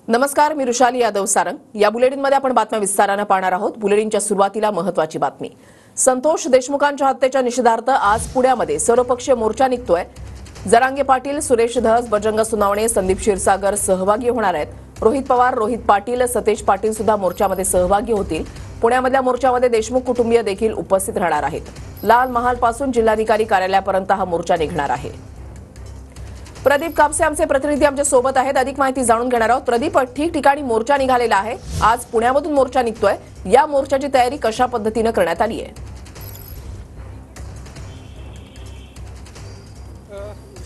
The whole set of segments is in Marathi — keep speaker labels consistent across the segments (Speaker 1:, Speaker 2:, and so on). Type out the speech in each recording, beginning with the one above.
Speaker 1: नमस्कार, मी रुशाली यादव सारंग। या बुलेटिनमध्ये आपण बातम्या विस्ताराने पाहणार आहोत। बुलेटिनच्या सुरुवातीला महत्त्वाची बातमी। संतोष देशमुखांच्या हत्येच्या निषेधार्थ आज पुण्यामध्ये सर्वपक्षीय मोर्चा निघतोय। जरांगे पाटील, सुरेश धस, बजरंग सोनवणे, संदीप क्षीरसागर सहभागी होणार आहेत। रोहित पवार, रोहित पाटील, सतेज पाटील सुद्धा मोर्चामध्ये सहभागी होतील। पुण्यामधल्या मोर्चामध्ये देशमुख कुटुंबीय देखील उपस्थित राहणार आहेत। लाल महाल पासून जिल्हाधिकारी कार्यालयापर्यंत हा मोर्चा निघणार आहे। प्रदीप कापसे आमचे प्रतिनिधी आमच्या सोबत आहेत। अधिक माहिती जाणून घेणार आहोत। प्रदीप, ठिकठिकाणी मोर्चा निघालेला आहे। आज पुण्यामधून मोर्चा निघतोय। या मोर्चाची तयारी कशा पद्धतीने करण्यात आली आहे?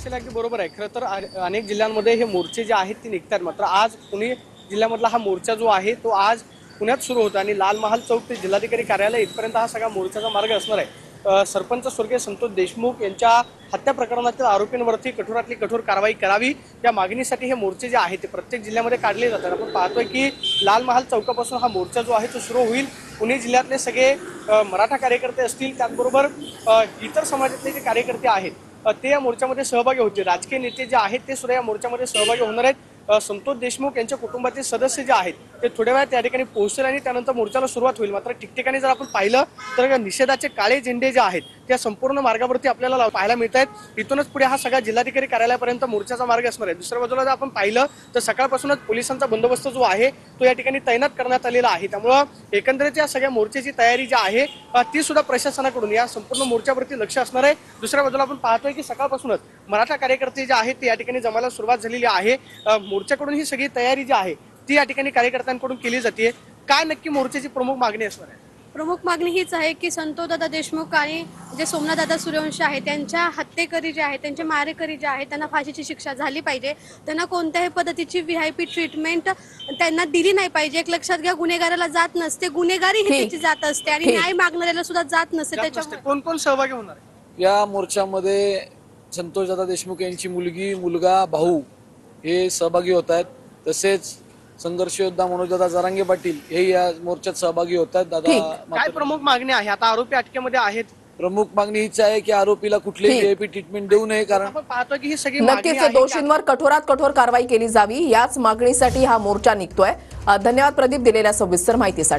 Speaker 2: अगदी बरोबर आहे। खरं तर अनेक जिल्ह्यांमध्ये हे मोर्चे जे आहेत ते निघतात, मात्र आज पुणे जिल्ह्यामधला हा मोर्चा जो आहे तो आज पुण्यात सुरू होता आणि लाल महाल चौक ते जिल्हाधिकारी कार्यालय इथपर्यंत हा सगळा मोर्चाचा मार्ग असणार आहे। सरपंच स्वर्गीय संतोष देशमुख यांच्या हत्या प्रकरणातील आरोपींवरती कठोरातली कठोर कारवाई करावी या मागणीसाठी हे मोर्चे जे आहेत ते प्रत्येक जिल्ह्यामध्ये काढले जातात। आपण पाहतोय की लाल महाल चौकापासून हा मोर्चा जो आहे तो सुरू होईल। पुणे जिल्ह्यातले सगळे मराठा कार्यकर्ते असतील, त्याचबरोबर इतर समाजातले जे कार्यकर्ते आहेत ते या मोर्चामध्ये सहभागी होतील। राजकीय नेते जे आहेत ते सुद्धा या मोर्चामध्ये सहभागी होणार आहेत। संतोष देशमुख यांच्या कुटुंबातील सदस्य जे आहेत ते थोड्या वेळात त्या ठिकाणी पोहोचतील आणि त्यानंतर मोर्चाला सुरुवात होईल। मात्र ठिकठिकाणी जर आपण पाहिलं तर निषेधाचे काळे झेंडे जे आहेत त्या संपूर्ण मार्गावरती आपल्याला पाहायला मिळत आहेत। इथूनच पुढे हा सगळा जिल्हाधिकारी कार्यालयापर्यंत मोर्चाचा मार्ग असणार आहे। दुसऱ्या बाजूला जर आपण पाहिलं तर सकाळपासूनच पोलिसांचा बंदोबस्त जो आहे तो या ठिकाणी तैनात करण्यात आलेला आहे। त्यामुळे एकंदरीत या सगळ्या मोर्चाची तयारी जी आहे ती सुद्धा प्रशासनाकडून या संपूर्ण मोर्चावरती लक्ष असणार आहे। दुसऱ्या बाजूला आपण पाहतोय की सकाळपासूनच मराठा कार्यकर्ते जे आहेत ते या ठिकाणी जमायला सुरुवात झालेली आहे। मोर्चाकडून ही सगळी तयारी जी आहे ती या ठिकाणी कार्यकर्त्यांकडून केली जाते। काय नक्की मोर्चाची प्रमुख मागणी असणार आहे?
Speaker 3: प्रमुख मागणी हीच आहे की संतोषदादा देशमुख आणि जे सोमनाथदादा सूर्यवंशी आहे त्यांच्या हत्येकरी जे आहेत, त्यांचे मारेकरी जे आहेत त्यांना फाशीची शिक्षा झाली पाहिजे। त्यांना कोणत्याही पद्धतीची व्हीआयपी ट्रीटमेंट त्यांना दिली नाही पाहिजे। एक लक्षात घ्या, गुन्हेगाराला जात नसते, गुन्हेगारी ही त्याची जात असते आणि न्याय मागणाऱ्याला सुद्धा जात नसते। त्याच्यामुळे
Speaker 2: कोण कोण सहभागी होणार आहे
Speaker 4: या मोर्चामध्ये? संतोषदादा देशमुख यांची मुलगी, मुलगा, भाऊ हे सहभागी होत आहेत। तसेच संघर्ष योद्धा मनोजदादा जरांगे पाटील हे या मोर्चात सहभागी होत आहेत। दादा,
Speaker 2: काय प्रमुख मागणी आहे? आता आरोपी अटकेमध्ये आहेत।
Speaker 4: प्रमुख मागणी हीच आहे की आरोपीला कुठलीही व्हीआयपी ट्रीटमेंट देऊ नये, कारण
Speaker 2: आपण पाहतो की ही सगळी
Speaker 1: नक्कीच दोषींवर कठोरात कठोर कारवाई केली जावी याच मागणीसाठी हा मोर्चा निघतोय। धन्यवाद प्रदीप दिलेल्या सविस्तर माहितीसाठी।